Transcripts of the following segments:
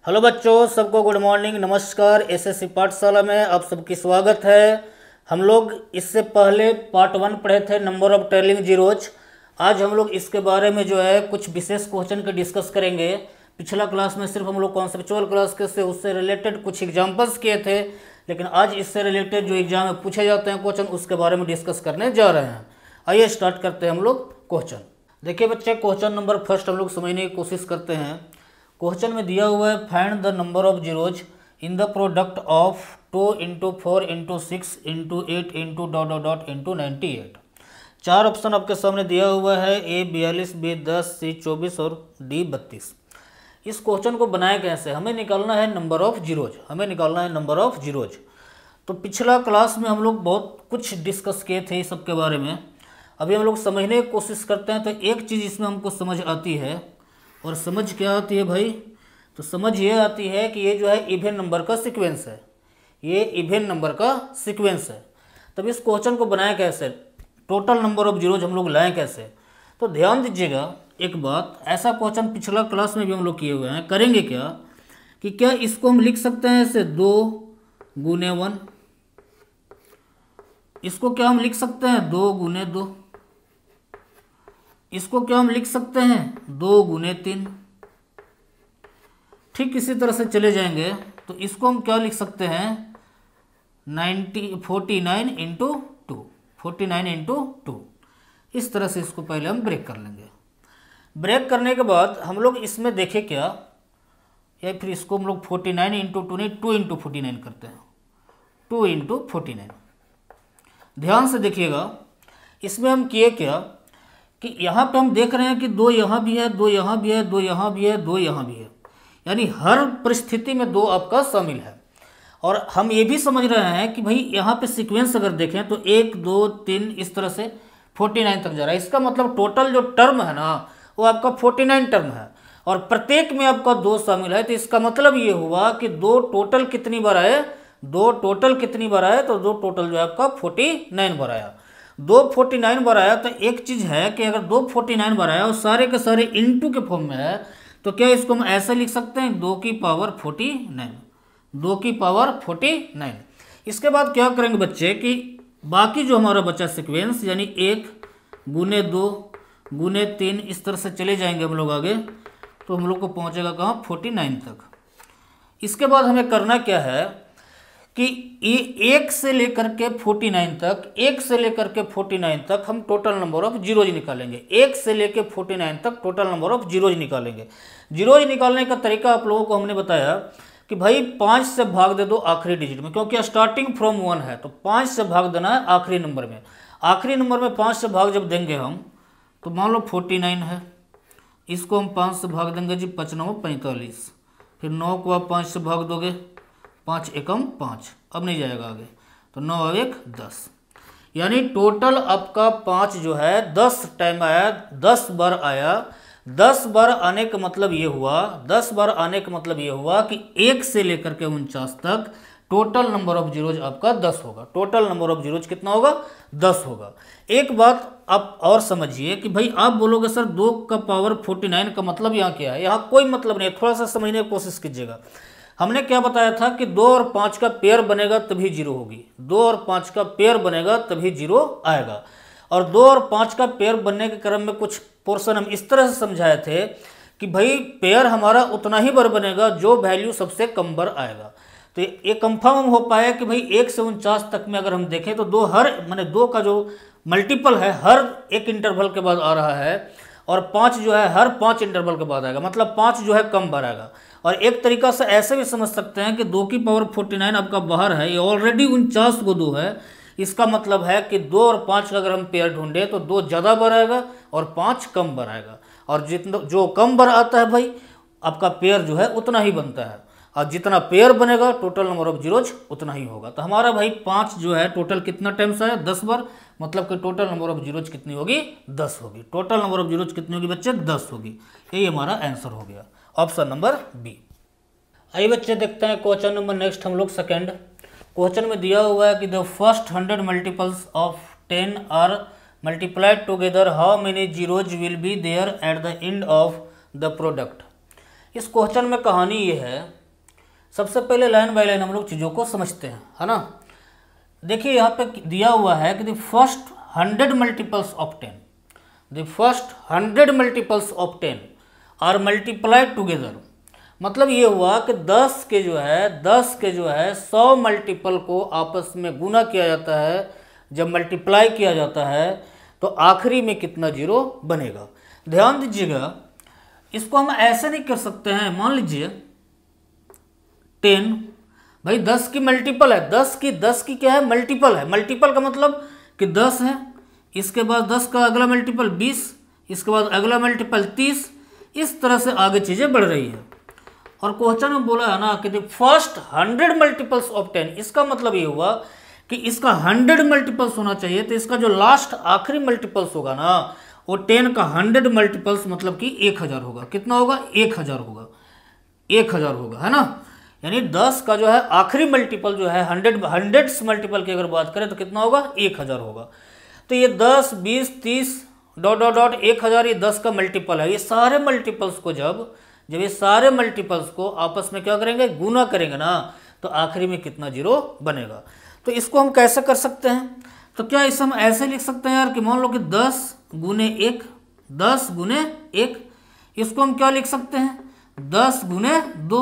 Hello बच्चों, सबको good morning, नमस्कार। एसएससी पाठशाला में आप सबकी स्वागत है। हम लोग इससे पहले पार्ट 1 पढ़े थे, नंबर ऑफ ट्रेलिंग जीरोज। आज हम लोग इसके बारे में जो है कुछ विशेष क्वेश्चन के डिस्कस करेंगे। पिछला क्लास में सिर्फ हम लोग कॉन्सेप्चुअल क्लास के से उससे रिलेटेड कुछ एग्जाम्पल्स किए थे, लेकिन आज इससे रिलेटेड जो एग्जाम में पूछे जाते हैं क्वेश्चन, उसके बारे में डिस्कस करने जा रहे हैं। आइए स्टार्ट करते हैं हम लोग क्वेश्चन। देखिए बच्चे, क्वेश्चन नंबर फर्स्ट हम लोग समझने की कोशिश करते हैं। क्वेश्चन में दिया हुआ है find the number of zeros in the product of 2 × 4 × 6 × 8 × ... × 98। चार ऑप्शन आपके सामने दिया हुआ है, ए 42, बी 10, सी 24 और डी 32। इस क्वेश्चन को बनाया कैसे? हमें निकालना है नंबर ऑफ जीरोज। तो पिछला क्लास में हम लोग बहुत कुछ डिस्कस किए थे इस सब के बारे में। अभी हम लोग समझने की कोशिश करते हैं। तो एक चीज़ इसमें हमको समझ आती है, और समझ क्या आती है भाई? तो समझ ये आती है कि ये जो है इवन नंबर का सीक्वेंस है। ये इवन नंबर का सीक्वेंस है। तब इस क्वेश्चन को बनाएं कैसे, टोटल नंबर ऑफ जीरोज हम लोग लाएं कैसे? तो ध्यान दीजिएगा एक बात, ऐसा क्वेश्चन पिछला क्लास में भी हम लोग किए हुए हैं। करेंगे क्या कि क्या इसको हम लिख सकते हैं ऐसे 2 × 1। इसको क्या हम लिख सकते हैं 2 × 2। इसको क्या हम लिख सकते हैं 2 × 3। ठीक इसी तरह से चले जाएंगे तो इसको हम क्या लिख सकते हैं 49 × 2। इस तरह से इसको पहले हम ब्रेक कर लेंगे। ब्रेक करने के बाद हम लोग इसमें देखें क्या, या फिर इसको हम लोग 49 × 2 नहीं 2 × 49 करते हैं। 2 × 49। ध्यान से देखिएगा, इसमें हम किए क्या कि यहाँ पे हम देख रहे हैं कि 2 यहाँ भी है, 2 यहाँ भी है, 2 यहाँ भी है, 2 यहाँ भी है, यानी हर परिस्थिति में 2 आपका शामिल है। और हम ये भी समझ रहे हैं कि भाई यहाँ पे सीक्वेंस अगर देखें तो 1 2 3 इस तरह से 49 तक जा रहा है। इसका मतलब टोटल जो टर्म है ना, वो आपका 49 टर्म है, और प्रत्येक में आपका 2 शामिल है। तो इसका मतलब ये हुआ कि 2 टोटल कितनी बार आए, 2 टोटल कितनी बार आए, तो 2 टोटल जो है आपका 49 बार आया। 2 49 बार आया। तो एक चीज़ है कि अगर 2 49 बार आया और सारे के सारे इंटू के फॉर्म में है, तो क्या इसको हम ऐसे लिख सकते हैं 2 की पावर 49। 2 की पावर 49। इसके बाद क्या करेंगे बच्चे कि बाकी जो हमारा बचा सीक्वेंस, यानी 1 × 2 × 3 इस तरह से चले जाएंगे हम लोग आगे, तो हम लोग को पहुंचेगा कहाँ 49 तक। इसके बाद हमें करना क्या है कि 1 से लेकर के 49 तक, 1 से लेकर के 49 तक हम टोटल नंबर ऑफ जीरोज निकालेंगे। 1 से लेकर 49 तक टोटल नंबर ऑफ जीरोज निकालेंगे। जीरोज निकालने का तरीका आप लोगों को हमने बताया कि भाई 5 से भाग दे दो आखिरी डिजिट में, क्योंकि स्टार्टिंग फ्रॉम 1 है, तो 5 से भाग देना है आखिरी नंबर में। आखिरी नंबर में 5 से भाग जब देंगे हम, तो मान लो 49 है, इसको हम 5 से भाग देंगे जी, 5 × 9 = 45। फिर 9 को आप 5 से भाग दोगे, 5 × 1 = 5, अब नहीं जाएगा आगे, तो 9 और 1 10, यानी टोटल आपका 5 जो है 10 टाइम आया, 10 बार आया। 10 बार आने का मतलब ये हुआ, 10 बार आने का मतलब ये हुआ कि 1 से लेकर के 49 तक टोटल नंबर ऑफ जीरोज आपका 10 होगा। टोटल नंबर ऑफ जीरोज कितना होगा 10 होगा। एक बात आप और समझिए कि भाई आप बोलोगे सर 2 का पावर 49 का मतलब यहाँ क्या है? यहाँ कोई मतलब नहीं है, थोड़ा सा समझने की कोशिश कीजिएगा। हमने क्या बताया था कि 2 और 5 का पेयर बनेगा तभी जीरो होगी। 2 और 5 का पेयर बनेगा तभी जीरो आएगा। और 2 और 5 का पेयर बनने के क्रम में कुछ पोर्शन हम इस तरह से समझाए थे कि भाई पेयर हमारा उतना ही बार बनेगा जो वैल्यू सबसे कम बार आएगा। तो ये कंफर्म हो पाया कि भाई 1 से 49 तक में अगर हम देखें तो 2 हर माने 2 का जो मल्टीपल है हर एक इंटरवल के बाद आ रहा है, और 5 जो है हर 5 इंटरवल के बाद आएगा, मतलब 5 जो है कम बार आएगा। और एक तरीका से ऐसे भी समझ सकते हैं कि 2 की पावर 49 आपका बाहर है, ये ऑलरेडी 49 को 2 है। इसका मतलब है कि 2 और 5 का अगर हम पेयर ढूंढे तो 2 ज़्यादा बार आएगा और 5 कम बार आएगा। और जितना जो कम बार आता है भाई आपका पेयर जो है उतना ही बनता है, और जितना पेयर बनेगा टोटल नंबर ऑफ जीरोज उतना ही होगा। तो हमारा भाई 5 जो है टोटल कितना टाइम्स आया 10 बार, मतलब कि टोटल नंबर ऑफ जीरोज कितनी होगी 10 होगी। टोटल नंबर ऑफ जीरोज कितनी होगी बच्चे 10 होगी। यही हमारा आंसर हो गया, ऑप्शन नंबर बी। आइए बच्चे देखते हैं क्वेश्चन नंबर नेक्स्ट हम लोग सेकेंड। क्वेश्चन में दिया हुआ है कि the first 100 multiples of 10 are multiplied together, how many zeros will be there at the end of the product. इस क्वेश्चन में कहानी ये है, सबसे पहले लाइन बाय लाइन हम लोग चीज़ों को समझते हैं, है ना। देखिए यहाँ पे दिया हुआ है कि the first 100 multiples of 10, the first 100 multiples of 10 are multiplied together. मतलब ये हुआ कि 10 के जो है 100 मल्टीपल को आपस में गुना किया जाता है, जब मल्टीप्लाई किया जाता है तो आखिरी में कितना जीरो बनेगा। ध्यान दीजिएगा, इसको हम ऐसे नहीं कर सकते हैं। मान लीजिए 10, भाई 10 की मल्टीपल है, 10 की क्या है, मल्टीपल है। मल्टीपल का मतलब कि 10 है, इसके बाद 10 का अगला मल्टीपल 20, इसके बाद अगला मल्टीपल 30, इस तरह से आगे चीज़ें बढ़ रही है। और क्वेश्चन में बोला है ना कि द फर्स्ट 100 मल्टीपल्स ऑफ 10, इसका मतलब ये हुआ कि इसका 100 मल्टीपल्स होना चाहिए, तो इसका जो लास्ट आखिरी मल्टीपल्स होगा ना वो 10 का 100 मल्टीपल्स मतलब कि 1000 होगा। कितना होगा, 1000 होगा, 1000 होगा, है ना। यानी 10 का जो है आखिरी मल्टीपल जो है 100 मल्टीपल की अगर बात करें तो कितना होगा, 1000 होगा। तो ये 10, 20, 30 ... 1000 ये 10 का मल्टीपल है। ये सारे मल्टीपल्स को जब ये सारे मल्टीपल्स को आपस में क्या करेंगे, गुना करेंगे ना, तो आखिरी में कितना जीरो बनेगा। तो इसको हम कैसे कर सकते हैं, तो क्या इसे हम ऐसे लिख सकते हैं यार कि मान लो कि 10 गुने 1, 10 गुने 1, इसको हम क्या लिख सकते हैं, 10 गुने 2,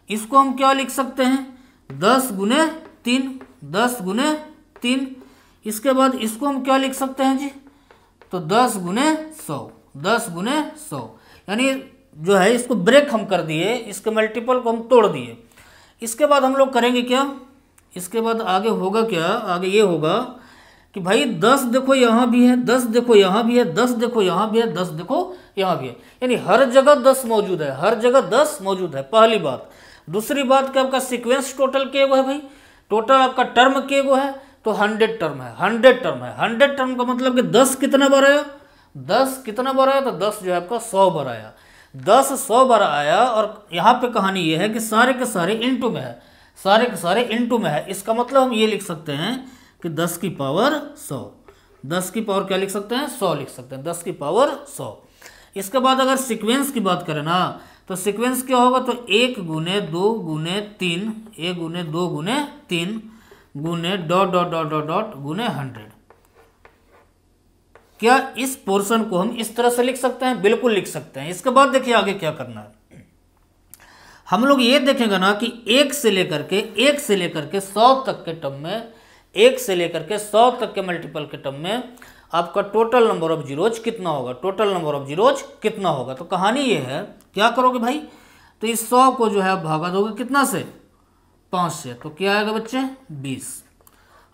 इसको हम क्या लिख सकते हैं, 10 गुने 3, 10 गुने 3, इसके बाद इसको हम क्या लिख सकते हैं जी, तो 10 गुने 100, 10 गुने 100। यानी जो है इसको ब्रेक हम कर दिए, इसके मल्टीपल को हम तोड़ दिए। इसके बाद हम लोग करेंगे क्या, इसके बाद आगे होगा क्या, आगे ये होगा कि भाई 10 देखो यहाँ भी है, 10 देखो यहाँ भी है, 10 देखो यहाँ भी है, 10 देखो यहाँ भी है। यानी हर जगह 10 मौजूद है, हर जगह 10 मौजूद है, पहली बात। दूसरी बात कि आपका सीक्वेंस टोटल के गो है भाई, टोटल आपका टर्म के गो है, तो 100 टर्म है, 100 टर्म है। 100 टर्म का मतलब कि 10 कितना बार आया, 10 कितना बार आया, तो 10 जो है आपका 100 बार आया, 10 100 बार आया। और यहाँ पे कहानी ये है कि सारे के सारे इनटू में है, सारे के सारे इनटू में है। इसका मतलब हम ये लिख सकते हैं कि 10 की पावर 100, 10 की पावर क्या लिख सकते हैं, 100 लिख सकते हैं, 10 की पावर 100। इसके बाद अगर सीक्वेंस की बात करें ना, तो सीक्वेंस क्या होगा, तो 1 गुने 2 गुने 3, 1 गुने 2 गुने 3 गुने ... गुने 100। क्या इस पोर्शन को हम इस तरह से लिख सकते हैं, बिल्कुल लिख सकते हैं। इसके बाद देखिए आगे क्या करना है, हम लोग ये देखेंगे ना कि 1 से लेकर के 100 तक के टर्म में, 1 से लेकर के 100 तक के मल्टीपल के टर्म में आपका टोटल नंबर ऑफ जीरोज कितना होगा, टोटल नंबर ऑफ जीरोज कितना होगा। तो कहानी ये है, क्या करोगे भाई, तो इस 100 को जो है भागा दोगे कितना से, 5 से, तो क्या आएगा बच्चे, 20।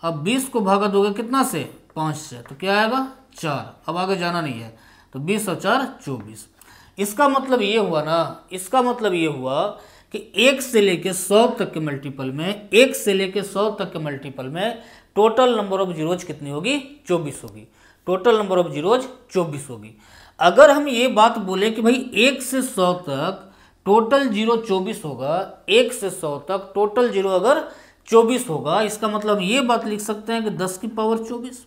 अब 20 को भागा दोगे कितना से, 5 से, तो क्या आएगा, 4। अब आगे जाना नहीं है, तो 20 और 4 24। इसका मतलब ये हुआ ना, इसका मतलब ये हुआ कि 1 से लेके 100 तक के मल्टीपल में, 1 से लेके 100 तक के मल्टीपल में टोटल नंबर ऑफ जीरोज कितनी होगी, 24 होगी। टोटल नंबर ऑफ जीरोज 24 होगी। अगर हम ये बात बोले कि भाई 1 से 100 तक टोटल जीरो 24 होगा, 1 से 100 तक टोटल जीरो अगर 24 होगा, इसका मतलब ये बात लिख सकते हैं कि 10 की पावर 24।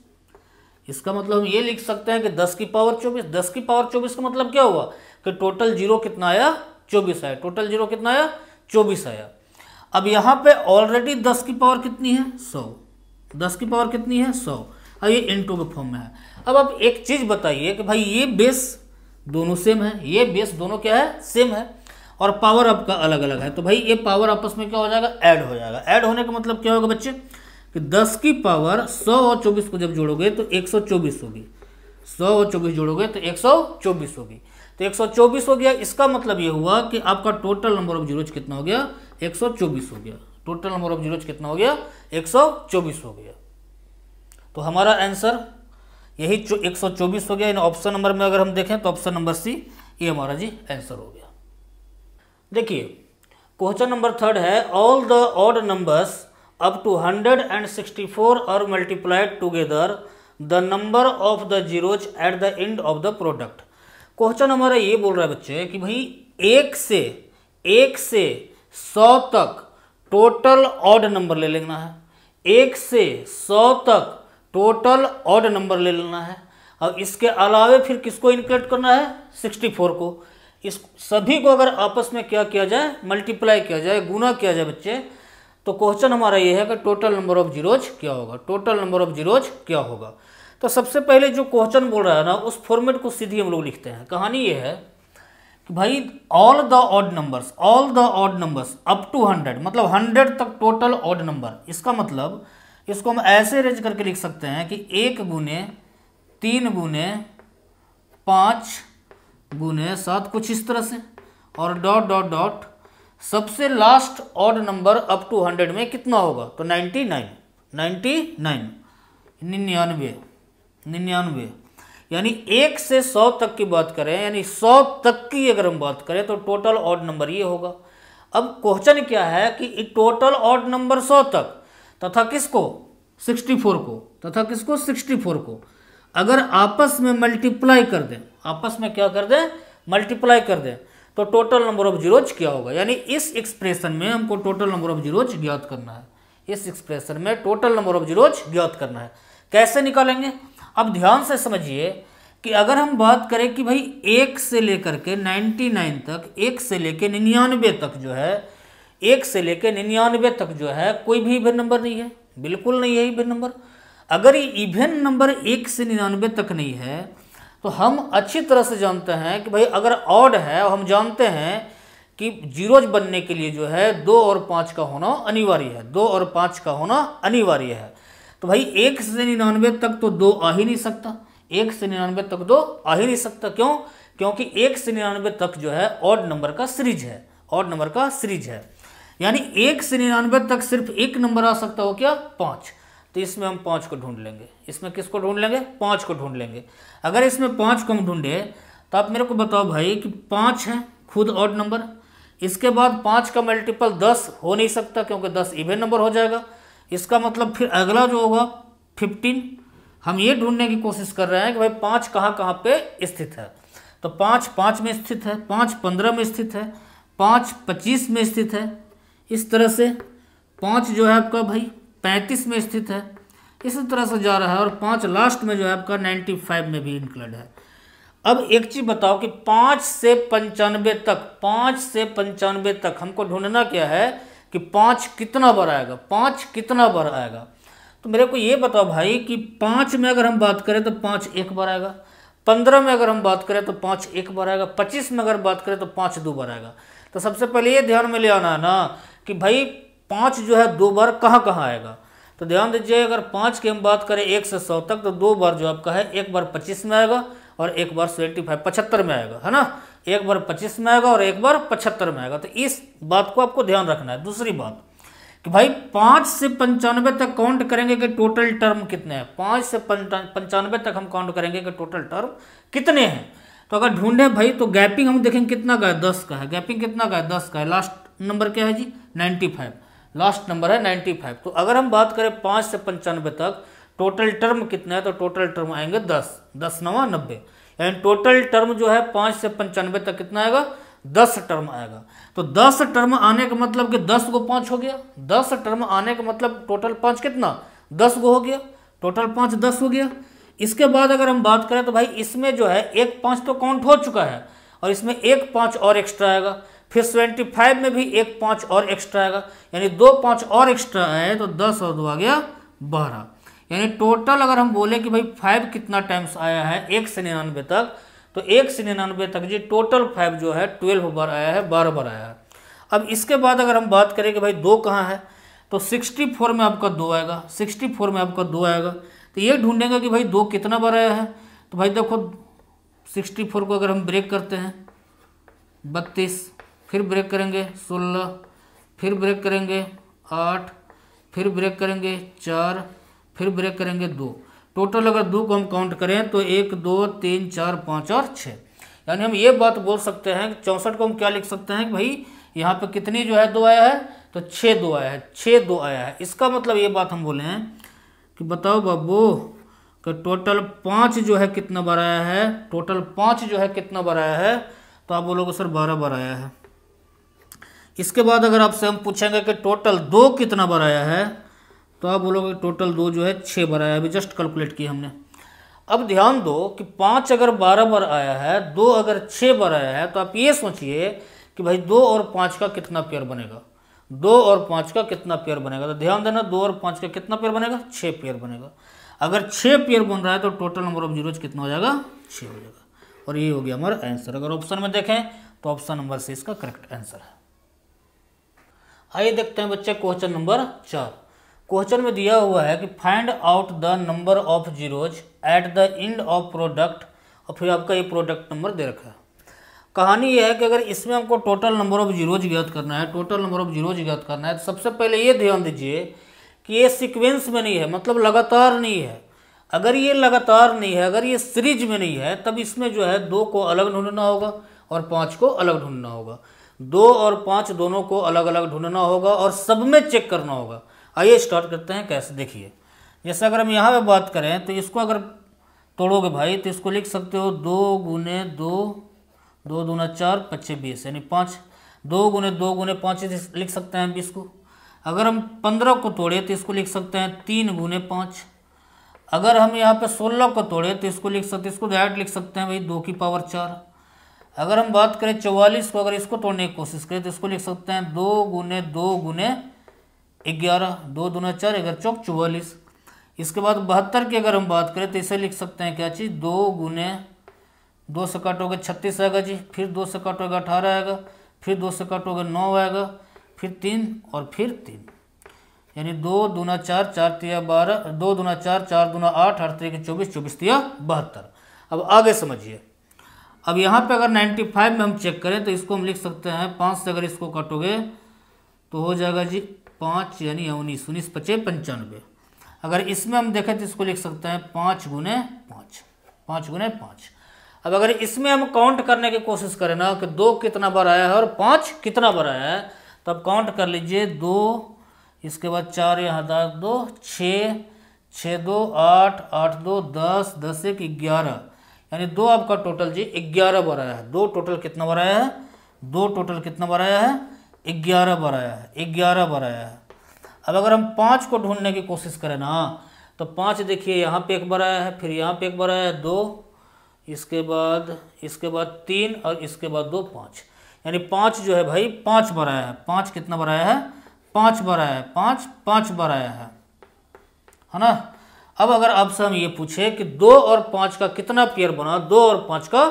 इसका मतलब हम ये लिख सकते हैं कि 10 की पावर 24, 10 की पावर 24 का मतलब क्या हुआ कि टोटल जीरो कितना आया, 24 आया। टोटल जीरो कितना आया, 24 आया। अब यहाँ पे ऑलरेडी 10 की पावर कितनी है, 100। 10 की पावर कितनी है, 100। अब ये इनटू के फॉर्म में है। अब आप एक चीज बताइए कि भाई ये बेस दोनों सेम है, ये बेस दोनों क्या है, सेम है, और पावर आपका अलग अलग है, तो भाई ये पावर आपस में क्या हो जाएगा, ऐड हो जाएगा। ऐड होने का मतलब क्या होगा बच्चे, कि 10 की पावर 100 और 24 को जब जोड़ोगे तो 124 होगी, 100 और 24 जोड़ोगे तो 124 होगी, तो 124 हो गया। इसका मतलब ये हुआ कि आपका टोटल नंबर ऑफ जीरोज कितना हो गया, 124 हो गया। टोटल नंबर ऑफ जीरोज कितना हो गया, 124 हो गया। तो हमारा आंसर यही 124 हो गया। इन ऑप्शन नंबर में अगर हम देखें तो ऑप्शन नंबर सी ये हमारा जी आंसर हो गया। देखिए क्वेश्चन नंबर 3 है, all the odd numbers up to 164 are multiplied together, the number of the zeros at the end of the product. Question हमारा ये बोल रहा है बच्चे कि भाई 1 से 100 तक टोटल ऑड नंबर ले लेना है, 1 से 100 तक टोटल ऑड नंबर ले लेना है। अब इसके अलावे फिर किसको इंक्लूड करना है, 64 को। इस सभी को अगर आपस में क्या किया जाए, मल्टीप्लाई किया जाए, गुना किया जाए बच्चे, तो क्वेश्चन हमारा ये है कि टोटल नंबर ऑफ जीरोज क्या होगा, टोटल नंबर ऑफ जीरोज क्या होगा। तो सबसे पहले जो क्वेश्चन बोल रहा है ना, उस फॉर्मेट को सीधी हम लोग लिखते हैं। कहानी ये है कि भाई all the odd numbers up to 100, मतलब 100 तक टोटल ऑड नंबर। इसका मतलब इसको हम ऐसे अरेंज करके लिख सकते हैं कि 1 गुने 3 गुने 5 गुने 7, कुछ इस तरह से, और डॉट डॉट डॉट सबसे last odd number up to 100 में कितना होगा, तो 99, यानी 1 से 100 तक की बात करें, यानी 100 तक की अगर हम बात करें तो टोटल ऑड नंबर ये होगा। अब क्वेश्चन क्या है कि टोटल ऑड नंबर 100 तक तथा किसको 64 को, तथा किसको 64 को अगर आपस में मल्टीप्लाई कर दें, आपस में क्या कर दें, मल्टीप्लाई कर दें, तो टोटल नंबर ऑफ जीरोज क्या होगा। यानी इस एक्सप्रेशन में हमको टोटल नंबर ऑफ जीरोज ज्ञात करना है, इस एक्सप्रेशन में टोटल नंबर ऑफ जीरोज ज्ञात करना है। कैसे निकालेंगे, अब ध्यान से समझिए कि अगर हम बात करें कि भाई 1 से लेकर के 99 तक, 1 से लेके 99 तक जो है, 1 से लेके 99 तक जो है कोई भी इवन नंबर नहीं है, बिल्कुल नहीं है इवन नंबर। अगर ये इवन नंबर 1 से 99 तक नहीं है तो हम अच्छी तरह से जानते हैं कि भाई अगर ऑड है, और हम जानते हैं कि जीरोज बनने के लिए जो है 2 और 5 का होना अनिवार्य है, 2 और 5 का होना अनिवार्य है। तो भाई 1 से 99 तक तो 2 आ ही नहीं सकता, 1 से 99 तक 2 आ ही नहीं सकता। क्यों, क्योंकि 1 से 99 तक जो है ऑड नंबर का सीरीज है, ऑड नंबर का सीरीज है। यानी 1 से 99 तक सिर्फ एक नंबर आ सकता हो, क्या, 5। तो इसमें हम 5 को ढूंढ लेंगे, इसमें किसको ढूंढ लेंगे, 5 को ढूंढ लेंगे। अगर इसमें 5 को हम ढूंढे तो आप मेरे को बताओ भाई कि 5 है खुद ऑड नंबर, इसके बाद 5 का मल्टीपल 10 हो नहीं सकता क्योंकि 10 इवन नंबर हो जाएगा। इसका मतलब फिर अगला जो होगा 15। हम ये ढूंढने की कोशिश कर रहे हैं कि भाई 5 कहाँ कहाँ पे स्थित है। तो 5 5 में स्थित है, 5 15 में स्थित है, 5 25 में स्थित है, इस तरह से 5 जो है आपका भाई 35 में स्थित है, इसी तरह से जा रहा है। और 5 लास्ट में जो है आपका 95 में भी इंक्लूड है। अब एक चीज़ बताओ कि 5 से 95 तक, 5 से 95 तक हमको ढूंढना क्या है कि 5 कितना बार आएगा, 5 कितना बार आएगा। तो मेरे को ये बताओ भाई कि 5 में अगर हम बात करें तो 5 एक बार आएगा, 15 में अगर हम बात करें तो 5 एक बार आएगा, 25 में अगर बात करें तो 5 2 बार आएगा। तो सबसे पहले ये ध्यान में ले आना है ना कि भाई 5 जो है 2 बार कहाँ कहाँ आएगा। तो ध्यान दीजिए, अगर 5 की हम बात करें 1 से 100 तक तो 2 बार जो आपका है, एक बार 25 में आएगा और एक बार 75 में आएगा, है ना। एक बार 25 में आएगा और एक बार 75 में आएगा। तो इस बात को आपको ध्यान रखना है। दूसरी बात कि भाई 5 से 95 तक काउंट करेंगे कि टोटल टर्म कितने हैं, 5 से 95 तक हम काउंट करेंगे कि टोटल टर्म कितने हैं। तो अगर ढूंढे भाई तो गैपिंग हम देखेंगे कितना का है, 10 का है। गैपिंग कितना का है, 10 का है। लास्ट नंबर क्या है जी, 95, लास्ट नंबर है 95। तो अगर हम बात करें 5 से 95 तक टोटल टर्म कितना है, तो टोटल टर्म आएंगे 10, 10 9 90, यानी टोटल टर्म जो है 5 से 95 तक कितना आएगा, 10 टर्म आएगा। तो 10 टर्म आने का मतलब कि 10 को 5 हो गया, 10 टर्म आने का मतलब टोटल 5 कितना, 10 को हो गया, टोटल 5 10 हो गया। इसके बाद अगर हम बात करें तो भाई इसमें जो है एक 5 तो काउंट हो चुका है और इसमें एक 5 और एक्स्ट्रा आएगा, फिर 75 में भी एक 5 और एक्स्ट्रा आएगा, यानी 2 5 और एक्स्ट्रा आए तो 10 और 2 आ गया 12। यानी टोटल अगर हम बोले कि भाई 5 कितना टाइम्स आया है 1 से 99 तक, तो 1 से 99 तक जी टोटल 5 जो है 12 बार आया है, 12 बार आया है। अब इसके बाद अगर हम बात करें कि भाई 2 कहाँ है, तो 64 में आपका 2 आएगा, 64 में आपका 2 आएगा। तो ये ढूंढेगा कि भाई 2 कितना बार आया है। तो भाई देखो 64 को अगर हम ब्रेक करते हैं 32, फिर ब्रेक करेंगे 16, फिर ब्रेक करेंगे 8, फिर ब्रेक करेंगे 4, फिर ब्रेक करेंगे 2। टोटल अगर 2 को हम काउंट करें तो 1 2 3 4 5 और 6, यानी हम ये बात बोल सकते हैं कि 64 को हम क्या लिख सकते हैं कि भाई यहाँ पे कितनी जो है 2 आया है, तो 6 2 आया है, 6 2 आया है। इसका मतलब ये बात हम बोले हैं कि बताओ बाबू कि टोटल 5 जो है कितना बार आया है, टोटल 5 जो है कितना बार आया है, तो आप बोलोगे सर 12 बार आया है। इसके बाद अगर आपसे हम पूछेंगे कि टोटल 2 कितना बार आया है, तो आप बोलोगे टोटल 2 जो है 6 बार आया है, अभी जस्ट कैलकुलेट किया हमने। अब ध्यान दो कि 5 अगर 12 बार आया है, 2 अगर 6 बार आया है, तो आप ये सोचिए कि भाई 2 और 5 का कितना पेयर बनेगा, 2 और 5 का कितना पेयर बनेगा। तो ध्यान देना 2 और 5 का कितना पेयर बनेगा, 6 पेयर बनेगा। अगर 6 पेयर बन रहा है तो टोटल नंबर ऑफ जीरोज कितना हो जाएगा, 6 हो जाएगा। और ये हो गया हमारा आंसर। अगर ऑप्शन में देखें तो ऑप्शन नंबर सी इसका करेक्ट आंसर है। आइए देखते हैं बच्चे क्वेश्चन नंबर 4। क्वेश्चन में दिया हुआ है कि find out the number of zeros at the end of product, और फिर आपका ये प्रोडक्ट नंबर दे रखा है। कहानी यह है कि अगर इसमें हमको टोटल नंबर ऑफ जीरोज ज्ञात करना है, टोटल नंबर ऑफ जीरोज ज्ञात करना है, तो सबसे पहले ये ध्यान दीजिए कि ये सीक्वेंस में नहीं है, मतलब लगातार नहीं है। अगर ये लगातार नहीं है, अगर ये सीरीज में नहीं है, तब इसमें जो है 2 को अलग ढूंढना होगा और 5 को अलग ढूंढना होगा। 2 और 5 दोनों को अलग अलग ढूंढना होगा और सब में चेक करना होगा। आइए स्टार्ट करते हैं कैसे, देखिए। जैसे अगर हम यहाँ पे बात करें तो इसको अगर तोड़ोगे भाई तो इसको लिख सकते हो 2 गुने 2, 2 दूना 4, 5 20, यानी 5। 2 गुने 2 गुने 5 लिख सकते हैं 20 को। अगर हम 15 को तोड़े तो इसको लिख सकते हैं 3 गुने 5। अगर हम यहाँ पे 16 को तोड़े तो इसको लिख सकते हैं, इसको डायरेक्ट लिख सकते हैं भाई 2 की पावर 4। अगर हम बात करें 44 को, अगर इसको तोड़ने की कोशिश करें तो इसको लिख सकते हैं 2 गुने 2 गुने 11, 2 दूना 4, 11 चौक 44। इसके बाद 72 की अगर हम बात करें तो इसे लिख सकते हैं क्या चीज़, 2 गुने 2 से काटोगे 36 आएगा जी, फिर 2 से काटोगे 18 आएगा, फिर 2 से काटोगे 9 आएगा, फिर 3 और फिर 3, यानी 2 दूना 4, 4 तिया 12, 2 दूना 4, 4 दूना 8, 8 तिया 24, 24 तिया 72। अब आगे समझिए। अब यहाँ पे अगर 95 में हम चेक करें तो इसको हम लिख सकते हैं 5 से अगर इसको काटोगे तो हो जाएगा जी 5, यानी 19, 19 5 95। अगर इसमें हम देखें तो इसको लिख सकते हैं 5 गुने 5, 5 गुने 5। अब अगर इसमें हम काउंट करने की कोशिश करें ना कि 2 कितना बार आया है और 5 कितना बार आया है, तब काउंट कर लीजिए 2, इसके बाद 4 यहाँ 2, 6, 6 2 8, 8 2 10, 10 1 11, यानी 2 आपका टोटल जी 11 बार आया है। 2 टोटल कितना बार आया है, 2 टोटल कितना बार आया है, 11 बार आया है, 11 बार आया है। अब अगर हम 5 को ढूंढने की कोशिश करें ना तो 5 देखिए यहाँ पे 1 बार आया है, फिर यहाँ पे 1 बार आया है 2, इसके बाद 3 और इसके बाद 2 5, यानी 5 जो है भाई 5 बार आया है। 5 कितना बार आया है, 5 बार आया है, 5 बार आया है ना। अब अगर आपसे हम ये पूछे कि 2 और 5 का कितना पेयर बना, 2 और 5 का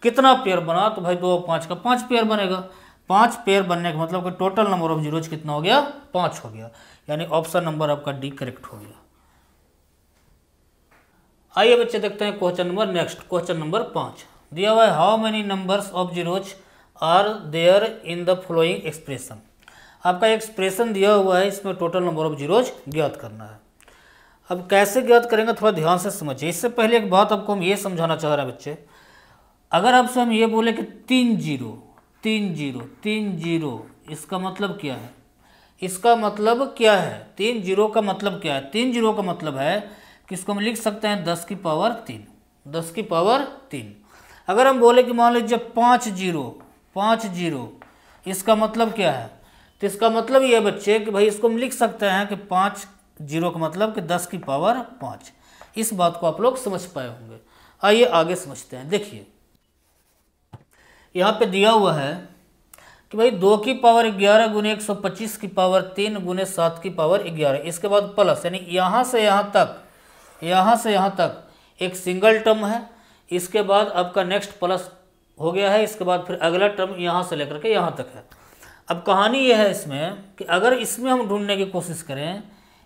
कितना पेयर बना, तो भाई 2 और 5 का 5 पेयर बनेगा। 5 पेयर बनने का मतलब कि टोटल नंबर ऑफ जीरोज कितना हो गया, 5 हो गया, यानी ऑप्शन नंबर आपका डी करेक्ट हो गया। आइए बच्चे देखते हैं question number next. Question number 5 दिया हुआ है, how many numbers of zeros are there in the following expression. आपका एक्सप्रेशन दिया हुआ है, इसमें टोटल नंबर ऑफ जीरोज ज्ञात करना है। अब कैसे ज्ञात करेंगे थोड़ा ध्यान से समझिए। इससे पहले एक बात आपको हम ये समझाना चाह रहे हैं बच्चे, अगर आपसे हम ये बोले कि 3 0 3 0 3 0, इसका मतलब क्या है, इसका मतलब क्या है, 3 0 का मतलब क्या है। 3 0 का मतलब है कि इसको हम लिख सकते हैं 10 की पावर 3, 10 की पावर 3। अगर हम बोले कि मान लीजिए 5 0, इसका मतलब क्या है, तो इसका मतलब ये बच्चे कि भाई इसको हम लिख सकते हैं कि 5 0 का मतलब कि 10 की पावर 5। इस बात को आप लोग समझ पाए होंगे। आइए आगे समझते हैं। देखिए यहाँ पे दिया हुआ है कि भाई 2 की पावर 11 गुने 125 की पावर 3 गुने 7 की पावर 11, इसके बाद प्लस, यानी यहाँ से यहाँ तक एक सिंगल टर्म है, इसके बाद आपका नेक्स्ट प्लस हो गया है, इसके बाद फिर अगला टर्म यहाँ से लेकर के यहाँ तक है। अब कहानी यह है इसमें कि अगर इसमें हम ढूंढने की कोशिश करें,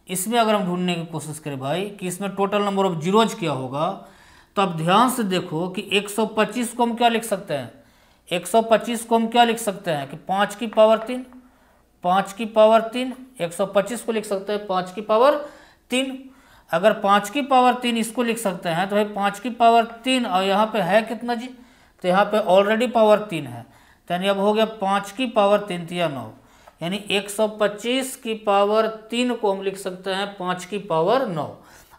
इसमें अगर हम ढूंढने की कोशिश करें भाई कि इसमें टोटल नंबर ऑफ जीरोज क्या होगा, तो अब ध्यान से देखो कि 125 को हम क्या लिख सकते हैं, 125 को हम क्या लिख सकते हैं कि 5 की पावर 3, 5 की पावर 3, 125 को लिख सकते हैं 5 की पावर 3। अगर 5 की पावर 3 इसको लिख सकते हैं तो भाई 5 की पावर 3 और यहाँ पे है कितना जी, तो यहाँ पे ऑलरेडी पावर 3 है, तो यानी अब हो गया 5 की पावर 3 तिया 9, यानी 125 की पावर 3 को हम लिख सकते हैं 5 की पावर 9।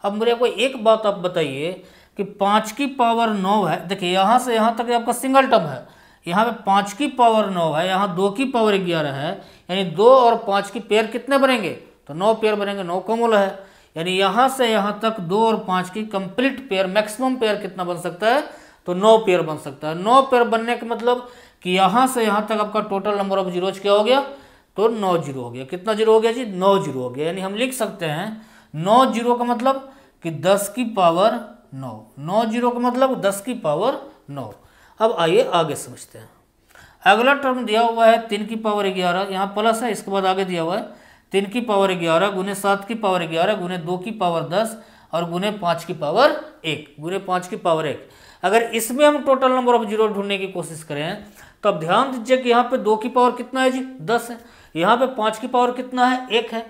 अब मेरे को एक बात आप बताइए कि 5 की पावर 9 है, देखिए यहाँ से यहाँ तक आपका सिंगल टर्म है, यहाँ पे 5 की पावर 9 है, यहाँ 2 की पावर 11 है, यानी 2 और 5 की पेयर कितने बनेंगे, तो 9 पेयर बनेंगे, 9 का मूल है, यानी यहाँ से यहाँ तक 2 और 5 की कंप्लीट पेयर, मैक्सिमम पेयर कितना बन सकता है, तो 9 पेयर बन सकता है। 9 पेयर बनने का मतलब कि यहाँ से यहाँ तक आपका टोटल नंबर ऑफ जीरोज क्या हो गया, तो 9 जीरो हो गया। कितना जीरो हो गया जी, 9 जीरो हो गया। यानी हम लिख सकते हैं 9 जीरो का मतलब कि 10 की पावर 9, 9 जीरो का मतलब 10 की पावर 9। अब आइए आगे समझते हैं। अगला टर्म दिया हुआ है 3 की पावर 11, यहाँ प्लस है, इसके बाद आगे दिया हुआ है 3 की पावर 11 गुने 7 की पावर 11 गुने 2 की पावर 10 और गुने 5 की पावर 1, गुने 5 की पावर 1। अगर इसमें हम टोटल नंबर ऑफ जीरो ढूंढने की कोशिश करें तो अब ध्यान दीजिए कि यहाँ पे 2 की पावर कितना है जी, 10 है। यहाँ पे 5 की पावर कितना है, 1 है।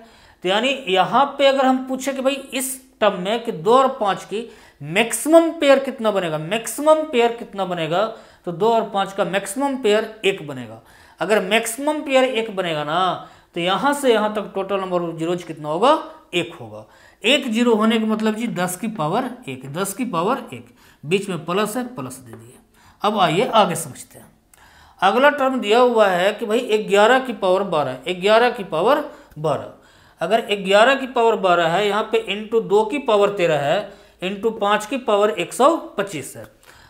तो यानी यहाँ पे अगर हम पूछे कि भाई इस टर्म में कि 2 और 5 की मैक्सिमम पेयर कितना बनेगा, मैक्सिमम पेयर कितना बनेगा, तो 2 और 5 का मैक्सिमम पेयर 1 बनेगा। अगर मैक्सिमम पेयर 1 बनेगा ना, तो यहाँ से यहाँ तक टोटल नंबर ऑफ जीरोज कितना होगा, 1 होगा। 1 जीरो होने का मतलब जी 10 की पावर 1, 10 की पावर 1, बीच में प्लस है, प्लस दे दिए। अब आइए आगे समझते हैं। अगला टर्म दिया हुआ है कि भाई 11 की पावर 12, 11 की पावर 12। अगर 11 की पावर 12 है, यहाँ पे इंटू 2 की पावर 13 है, इंटू 5 की पावर 125 है।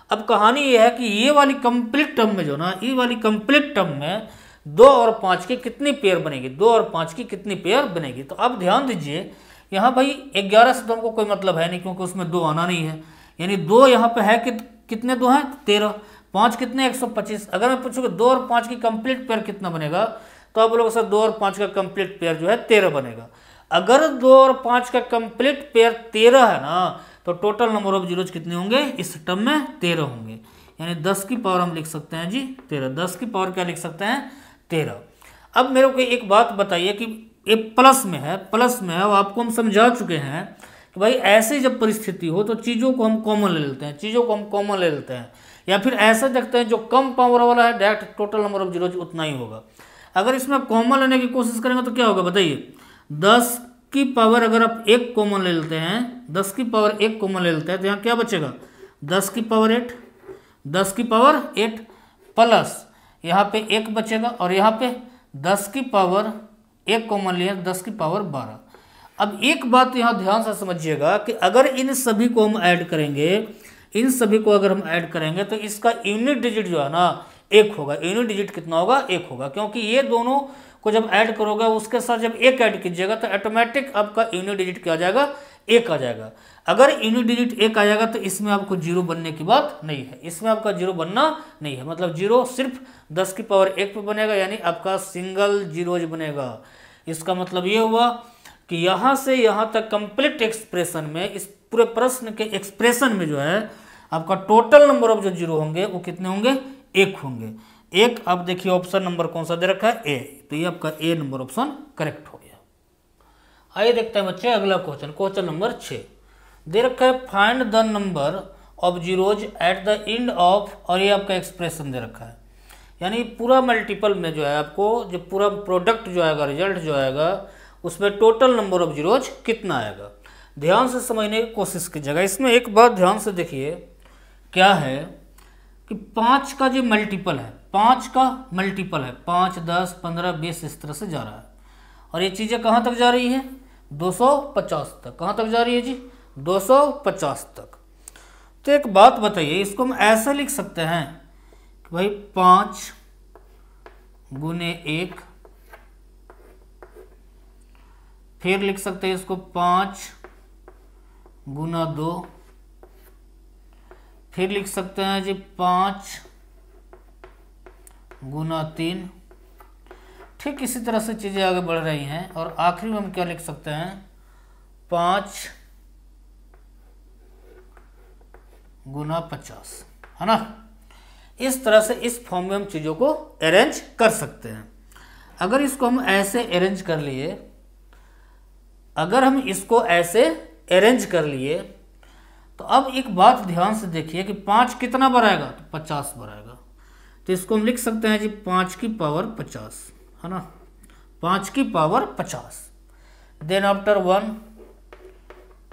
अब कहानी ये है कि ये वाली कंप्लीट टर्म में जो ना, ये वाली कंप्लीट टर्म में 2 और 5 की कितनी पेयर बनेगी, 2 और 5 की कितनी पेयर बनेगी। तो अब ध्यान दीजिए, यहाँ भाई 11 से तो हमको कोई मतलब है नहीं, क्योंकि उसमें 2 आना नहीं है। यानी 2 यहाँ पे है कि कितने 2 हैं, 13, 5 कितने 125। अगर मैं पूछूंगा 2 और 5 की कंप्लीट पेयर कितना बनेगा, तो आप लोगों से 2 और 5 का कंप्लीट पेयर जो है 13 बनेगा। अगर 2 और 5 का कंप्लीट पेयर 13 है ना, तो टोटल नंबर ऑफ जीरोज कितने होंगे इस टर्म में, 13 होंगे। यानी 10 की पावर हम लिख सकते हैं जी 13, 10 की पावर क्या लिख सकते हैं, 13। अब मेरे को एक बात बताइए कि ये प्लस में है, प्लस में है, और आपको हम समझा चुके हैं कि भाई ऐसे जब परिस्थिति हो तो चीज़ों को हम कॉमन ले लेते हैं, चीज़ों को हम कॉमन ले लेते हैं, या फिर ऐसा देखते हैं जो कम पावर वाला है direct total number of zeros उतना ही होगा। अगर इसमें कॉमन लेने की कोशिश करेंगे तो क्या होगा बताइए, 10 की पावर अगर आप 1 कॉमन ले लेते हैं, 10 की पावर 1 कॉमन ले लेते हैं, तो यहाँ क्या बचेगा, 10 की पावर 8, 10 की पावर 8 प्लस यहाँ पे 1 बचेगा, और यहाँ पे 10 की पावर 1 कॉमन लिया, 10 की पावर 12। अब एक बात यहाँ ध्यान से समझिएगा कि अगर इन सभी को हम ऐड करेंगे, इन सभी को अगर हम ऐड करेंगे तो इसका यूनिट डिजिट जो है ना 1 होगा। यूनिट डिजिट कितना होगा, 1 होगा, क्योंकि ये दोनों को जब ऐड करोगे उसके साथ जब 1 ऐड कीजिएगा तो ऑटोमेटिक आपका यूनिट डिजिट क्या आ जाएगा, 1 आ जाएगा। अगर यूनिट डिजिट 1 आ जाएगा तो इसमें आपको जीरो बनने की बात नहीं है, इसमें आपका जीरो बनना नहीं है। मतलब जीरो सिर्फ 10 की पावर 1 पे बनेगा, यानी आपका सिंगल जीरोज बनेगा। इसका मतलब ये हुआ कि यहाँ से यहाँ तक कंप्लीट एक्सप्रेशन में, इस पूरे प्रश्न के एक्सप्रेशन में जो है आपका टोटल नंबर ऑफ जो जीरो होंगे वो कितने होंगे, 1 होंगे। 1, अब देखिए ऑप्शन नंबर कौन सा दे रखा है, ए, तो ये आपका ए नंबर ऑप्शन करेक्ट हो गया। आइए देखते हैं बच्चे अगला क्वेश्चन, क्वेश्चन नंबर 6 दे रखा है find the number of zeros at the end of, और ये आपका एक्सप्रेशन दे रखा है। यानी पूरा मल्टीपल में जो है आपको जो पूरा प्रोडक्ट जो आएगा, रिजल्ट जो आएगा, उसमें टोटल नंबर ऑफ जीरोज कितना आएगा। ध्यान से समझने की कोशिश कीजिएगा। इसमें एक बात ध्यान से देखिए, क्या है कि 5 का जो मल्टीपल है, 5 का मल्टीपल है, 5, 10, 15, 20 इस तरह से जा रहा है, और ये चीज़ें कहाँ तक जा रही है, 250 तक। कहाँ तक जा रही है जी, 250 तक। तो एक बात बताइए, इसको हम ऐसा लिख सकते हैं कि भाई 5 गुने 1, फिर लिख सकते हैं इसको 5 गुना 2, फिर लिख सकते हैं जी 5 गुना 3। ठीक इसी तरह से चीज़ें आगे बढ़ रही हैं, और आखिरी में हम क्या लिख सकते हैं, 5 गुना 50, है ना। इस तरह से इस फॉर्म में हम चीज़ों को अरेंज कर सकते हैं। अगर इसको हम ऐसे अरेंज कर लिए, अगर हम इसको ऐसे अरेंज कर लिए, तो अब एक बात ध्यान से देखिए कि 5 कितना बढ़ाएगा, तो 50 बढ़ाएगा। तो इसको हम लिख सकते हैं जी 5 की पावर 50, है ना, 5 की पावर 50। देन आफ्टर 1,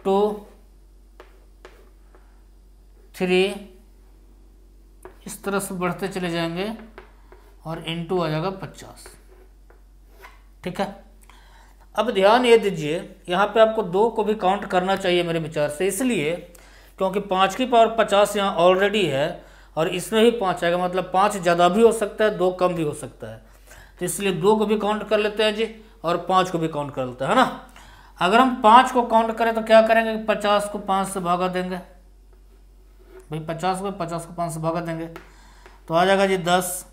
2, 3 इस तरह से बढ़ते चले जाएंगे, और इनटू आ जाएगा 50। ठीक है। अब ध्यान ये दीजिए, यहाँ पे आपको 2 को भी काउंट करना चाहिए मेरे विचार से, इसलिए क्योंकि 5 की पावर 50 यहाँ ऑलरेडी है और इसमें ही 5 आएगा, मतलब 5 ज़्यादा भी हो सकता है, 2 कम भी हो सकता है। तो इसलिए 2 को भी काउंट कर लेते हैं जी और 5 को भी काउंट कर लेते हैं, है ना। अगर हम 5 को काउंट करें तो क्या करेंगे, 50 को 5 से भागा देंगे भाई, 50 को 5 से भागा देंगे तो आ जाएगा जी 10।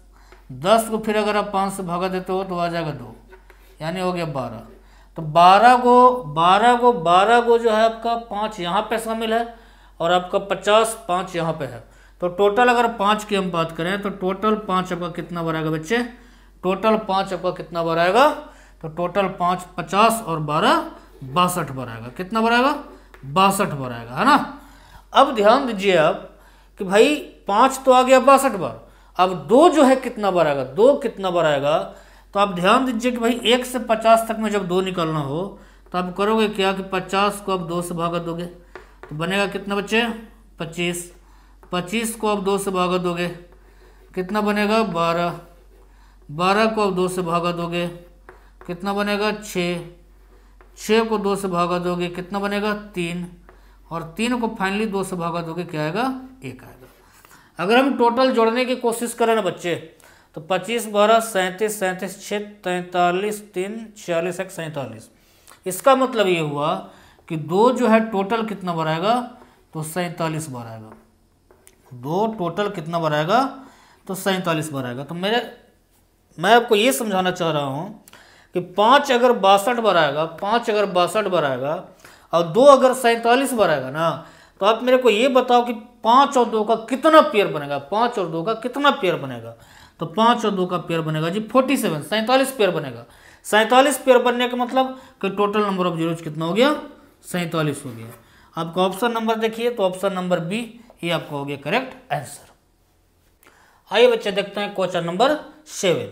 10 को फिर अगर आप 5 से भागा देते हो तो आ जाएगा 2, यानी हो गया 12। तो 12 को जो है आपका 5 यहाँ पे शामिल है और आपका 50 5 यहाँ पे है। तो टोटल अगर 5 की हम बात करें तो टोटल 5 आपका कितना बार आएगा बच्चे, टोटल 5 आपका कितना बार आएगा, तो टोटल 5 50 और 12 62 बार आएगा। कितना बार आएगा, 62 बार आएगा, है ना। अब ध्यान दीजिए आप कि भाई 5 तो आ गया 62 बार, अब 2 जो है कितना बार आएगा, 2 कितना बार आएगा। तो आप ध्यान दीजिए कि भाई 1 से 50 तक में जब 2 निकालना हो तो आप करोगे क्या कि 50 को अब 2 से भागा दोगे तो बनेगा कितना बच्चे, 25। 25 को अब 2 से भागा दोगे कितना बनेगा, 12। 12 को अब 2 से भागा दोगे कितना बनेगा, 6। 6 को 2 से भागा दोगे कितना बनेगा, 3। और 3 को फाइनली 2 से भागा दोगे क्या आएगा, 1 आएगा। अगर हम टोटल जोड़ने की कोशिश करें ना बच्चे तो 25 12 37 37 6 43 3 46 1 47। इसका मतलब ये हुआ कि 2 जो है टोटल कितना बार आएगा, तो 47 बार आएगा। 2 टोटल कितना बार आएगा, तो 47 बार आएगा। तो मैं आपको ये समझाना चाह रहा हूँ कि 5 अगर 62 बार आएगा, 5 अगर 62 बार आएगा और 2 अगर 47 बार आएगा ना, तो आप मेरे को ये बताओ कि 5 और 2 का कितना पेयर बनेगा, 5 और 2 का कितना पेयर बनेगा। तो 5 और 2 का पेयर बनेगा जी 47, 47 पेयर बनेगा। 47 पेयर बनने का मतलब कि टोटल नंबर ऑफ जीरोज कितना हो गया, 47 हो गया। आपका ऑप्शन नंबर देखिए तो ऑप्शन नंबर बी ये आपका हो गया करेक्ट आंसर। आइए बच्चे देखते हैं क्वेश्चन नंबर 7।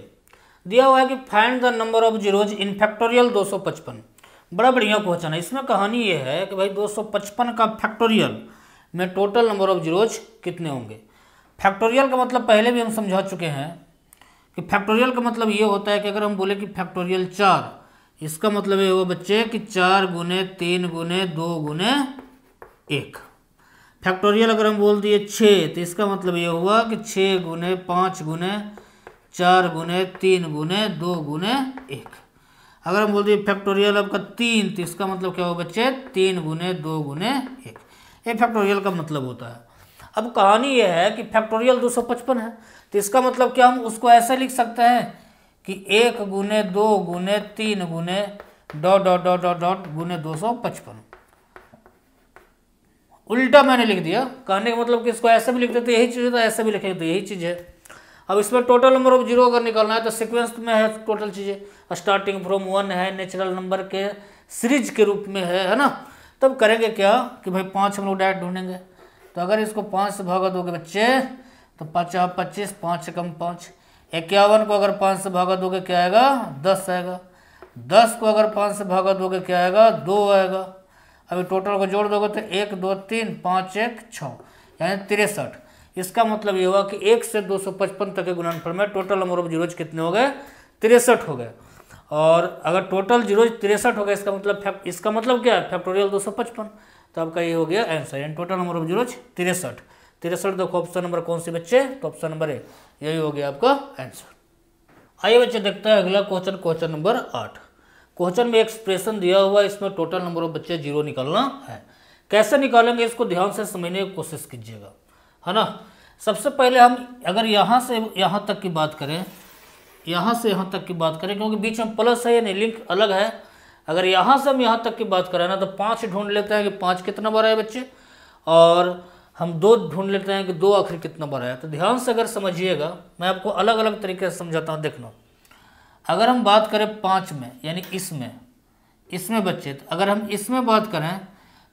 दिया हुआ है कि find the number of zeros in factorial 255। बड़ा बढ़िया क्वेश्चन है। इसमें कहानी ये है कि भाई 255 का फैक्टोरियल में टोटल नंबर ऑफ जीरोज कितने होंगे। फैक्टोरियल का मतलब पहले भी हम समझा चुके हैं कि फैक्टोरियल का मतलब ये होता है कि अगर हम बोले कि फैक्टोरियल 4, इसका मतलब ये हुआ बच्चे कि 4 गुने 3 गुने 2 गुने 1। फैक्टोरियल अगर हम बोल दिए 6 तो इसका मतलब ये हुआ कि 6 गुने 5 गुने 4 गुने 3 गुने 2 गुने 1। अगर हम बोल दिए फैक्टोरियल आपका 3 तो इसका मतलब क्या होगा बच्चे, 3 गुने 2 गुने 1। ये फैक्टोरियल का मतलब होता है। अब कहानी यह है कि फैक्टोरियल 255 है तो इसका मतलब क्या, हम उसको ऐसे लिख सकते हैं कि 1 गुने 2 गुने 3 गुने dot dot dot dot dot गुने 255। उल्टा मैंने लिख दिया। कहने का मतलब कि इसको ऐसे भी लिख देते यही चीज़ है, तो ऐसे भी लिखेंगे तो यही चीज़ है। अब इसमें टोटल नंबर ऑफ जीरो अगर निकालना है तो सीक्वेंस में है टोटल चीज़ें, स्टार्टिंग फ्रॉम 1 है, नेचुरल नंबर के सीरीज के रूप में है ना। तब करेंगे क्या कि भाई 5 हम लोग डायरेक्ट ढूंढेंगे। तो अगर इसको 5 से भागा दोगे बच्चे तो 5 25, 5 से कम 5। 51 को अगर 5 से भागा दोगे क्या आएगा, 10 आएगा। 10 को अगर 5 से भागा दोगे क्या आएगा, 2 आएगा। अभी टोटल को जोड़ दोगे तो 1 2 3 5 1 6 यानी 63। इसका मतलब ये हुआ कि 1 से 255 तक के गुणनफल में टोटल नंबर ऑफ जीरोज कितने हो गए, 63 हो गए। और अगर टोटल जीरोज 63 हो गए इसका मतलब क्या है, फैक्टोरियल 255। तो आपका ये हो गया आंसर, यानी टोटल नंबर ऑफ जीरोज 63। 63 देखो ऑप्शन नंबर कौन से बच्चे, तो ऑप्शन नंबर ए, यही हो गया आपका आंसर। आइए बच्चे देखते हैं अगला क्वेश्चन, क्वेश्चन नंबर 8। क्वेश्चन में एक्सप्रेशन दिया हुआ है, इसमें टोटल नंबर ऑफ बच्चे जीरो निकालना है। कैसे निकालेंगे इसको ध्यान से समझने की कोशिश कीजिएगा, है ना। सबसे पहले हम अगर यहाँ से यहाँ तक की बात करें, यहाँ से यहाँ तक की बात करें, क्योंकि बीच में प्लस है यानी लिंक अलग है। अगर यहाँ से हम यहाँ तक की बात करें ना तो 5 ढूंढ लेते हैं कि 5 कितना बार है बच्चे, और हम 2 ढूंढ लेते हैं कि 2 आखिर कितना बार है। तो ध्यान से अगर समझिएगा, मैं आपको अलग अलग तरीके से समझाता हूँ। देखना, अगर हम बात करें 5 में यानी इसमें बच्चे, तो अगर हम इसमें बात करें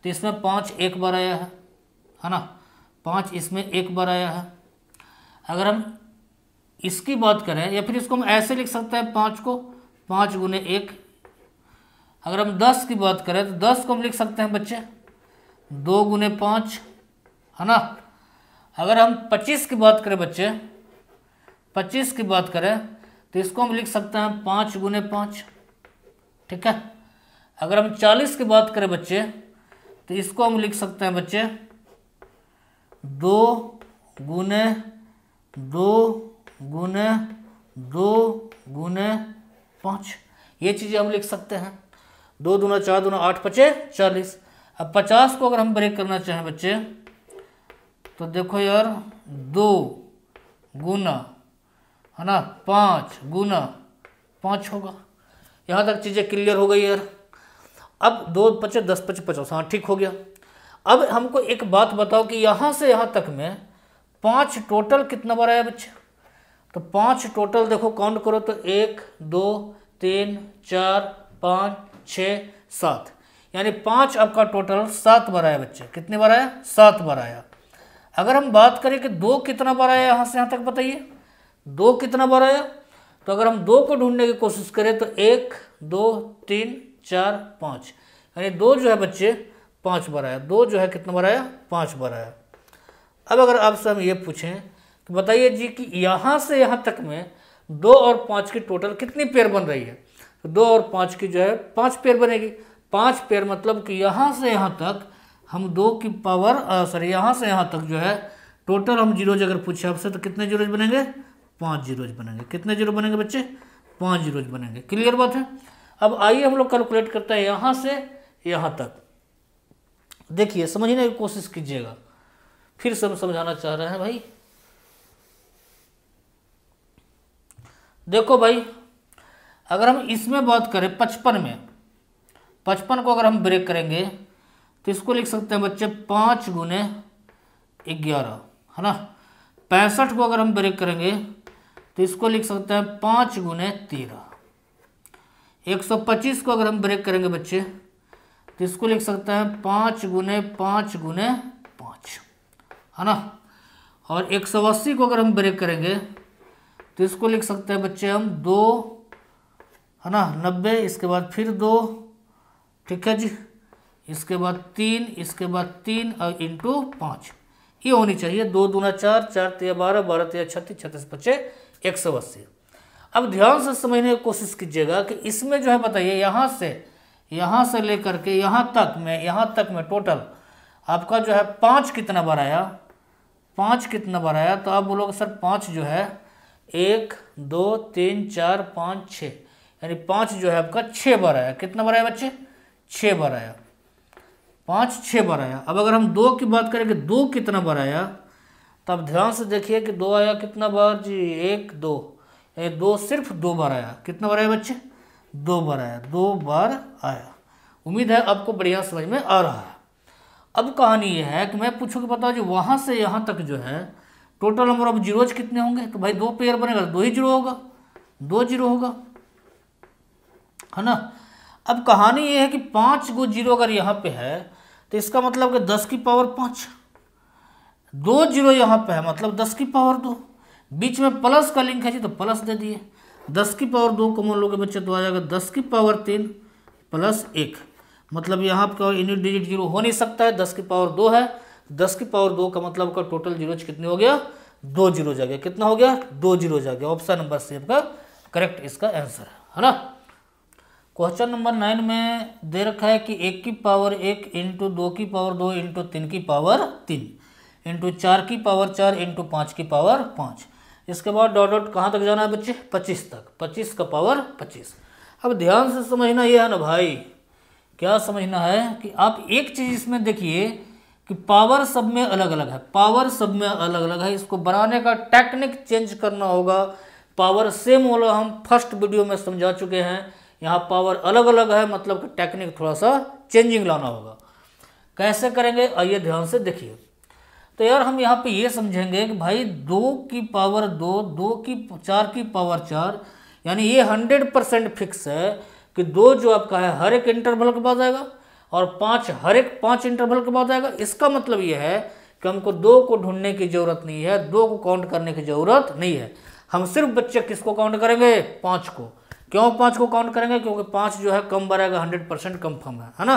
तो इसमें 5 एक बार आया है ना, 5 इसमें एक बार आया है। अगर हम इसकी बात करें या फिर इसको हम ऐसे लिख सकते हैं 5 को 5 गुने 1। अगर हम 10 की बात करें तो 10 को हम लिख सकते हैं बच्चे 2 गुने 5, है ना। अगर हम 25 की बात करें बच्चे, 25 की बात करें तो इसको हम लिख सकते हैं 5 गुने 5, ठीक है। अगर हम 40 की बात करें बच्चे तो इसको हम लिख सकते हैं बच्चे 2 गुने 2 गुने 2 गुने 5, ये चीज़ें हम लिख सकते हैं। 2 दूना 4 दूना 8 पचे 40। अब 50 को अगर हम ब्रेक करना चाहें बच्चे तो देखो यार 2 गुना है ना 5 गुना 5 होगा। यहाँ तक चीज़ें क्लियर हो गई यार। अब 2 पचे 10 पचे 50, हाँ ठीक हो गया। अब हमको एक बात बताओ कि यहाँ से यहाँ तक में 5 टोटल कितना बार आया बच्चे? तो 5 टोटल देखो काउंट करो तो 1 2 3 4 5 6 7, यानी 5 आपका टोटल 7 बार आया बच्चे। कितने बार आया? 7 बार आया। अगर हम बात करें कि 2 कितना बार आया यहाँ से यहाँ तक बताइए, 2 कितना बार आया? तो अगर हम 2 को ढूंढने की कोशिश करें तो 1 2 3 4 5, यानी 2 जो है बच्चे 5 बार आया। 2 जो है कितना बार आया? 5 बार आया। अब अगर आपसे हम ये पूछें तो बताइए जी कि यहाँ से यहाँ तक में 2 और 5 की टोटल कितनी पेयर बन रही है? तो 2 और 5 की जो है 5 पेयर बनेगी। 5 पेयर मतलब कि यहाँ से यहाँ तक हम 2 की पावर यहाँ से यहाँ तक जो है टोटल हम जीरोज अगर पूछे आपसे तो कितने जीरोज बनेंगे? 5 जीरोज बनेंगे। कितने जीरो बनेंगे बच्चे? 5 जीरोज बनेंगे। क्लियर बात है। अब आइए हम लोग कैलकुलेट करते हैं यहाँ से यहाँ तक। देखिए समझने की कोशिश कीजिएगा, फिर से हम समझाना चाह रहे हैं भाई। देखो भाई, अगर हम इसमें बात करें 55 में, 55 को अगर हम ब्रेक करेंगे तो इसको लिख सकते हैं बच्चे 5 गुने 11, है ना। 65 को अगर हम ब्रेक करेंगे तो इसको लिख सकते हैं 5 गुने 13। 125 को अगर हम ब्रेक करेंगे बच्चे तो इसको लिख सकते हैं 5 गुने 5 गुने 5, है ना। और 180 को अगर हम ब्रेक करेंगे तो इसको लिख सकते हैं बच्चे हम 2, है ना, 90, इसके बाद फिर 2, ठीक है जी, इसके बाद 3, इसके बाद 3 और इंटू 5, ये होनी चाहिए। 2 दूना 4, 4 तिया 12, 12 तिया 36, 36 बच्चे 180। अब ध्यान से समझने की कोशिश कीजिएगा कि इसमें जो है बताइए यहाँ से लेकर के यहाँ तक में टोटल आपका जो है 5 कितना बार आया? 5 कितना बार आया? तो आप बोलोगे सर 5 जो है 1 2 3 4 5 6, यानी 5 जो है आपका 6 बार आया। कितना बार आया बच्चे? 6 बार आया। 5 6 बार आया। अब अगर हम 2 की बात करें कि 2 कितना बार आया, तब ध्यान से देखिए कि 2 आया कितना बार जी? 1 2, ये 2 सिर्फ 2 बार आया। कितना बार आया बच्चे? 2 बार आया। 2 बार आया। उम्मीद है आपको बढ़िया समझ में आ रहा है। अब कहानी ये है कि मैं पूछूँ कि बताओ जी वहाँ से यहाँ तक जो है टोटल नंबर ऑफ जीरोज कितने होंगे? तो भाई 2 पेयर बनेगा, 2 ही जीरो होगा, 2 जीरो होगा, है ना। अब कहानी ये है कि 5 गो जीरो अगर यहाँ पे है तो इसका मतलब कि 10 की पावर 5, 2 जीरो यहाँ पे है मतलब 10 की पावर 2, बीच में प्लस का लिंक है जी तो प्लस दे दिए। 10 की पावर 2 कॉमन लोगे बच्चे तो आ जाएगा 10 की पावर 3 प्लस 1, मतलब यहाँ पर यूनिट डिजिट जीरो हो नहीं सकता है। 10 की पावर 2 है, 10 की पावर 2 का मतलब का टोटल जीरोज कितने हो गया? 2 जीरो आ गया। कितना हो गया? 2 जीरो आ गया। ऑप्शन नंबर सी आपका करेक्ट इसका आंसर है ना। क्वेश्चन नंबर 9 में दे रखा है कि 1 की पावर 1 इंटू 2 की पावर 2 इंटू 3 की पावर 3 इंटू 4 की पावर 4 इंटू 5 की पावर 5। इसके बाद डॉट डॉट कहाँ तक जाना है बच्चे? 25 तक, 25 का पावर 25। अब ध्यान से समझना ये है ना भाई, क्या समझना है कि आप एक चीज़ इसमें देखिए कि पावर सब में अलग अलग है, पावर सब में अलग अलग है। इसको बनाने का टेक्निक चेंज करना होगा। पावर सेम वाला हम फर्स्ट वीडियो में समझा चुके हैं, यहाँ पावर अलग अलग है मतलब कि टेक्निक थोड़ा सा चेंजिंग लाना होगा। कैसे करेंगे आइए ध्यान से देखिए। तो यार हम यहाँ पे ये समझेंगे कि भाई 2 की पावर 2, 2 की 4 की पावर 4, यानी ये 100% फिक्स है कि 2 जो आपका है हर एक इंटरवल के बाद आएगा और 5 हर एक 5 इंटरवल के बाद आएगा। इसका मतलब ये है कि हमको 2 को ढूंढने की जरूरत नहीं है, 2 को काउंट करने की जरूरत नहीं है। हम सिर्फ बच्चे किसको काउंट करेंगे? 5 को। क्यों 5 को काउंट करेंगे? क्योंकि 5 जो है कम बार आएगा, 100% कन्फर्म है ना।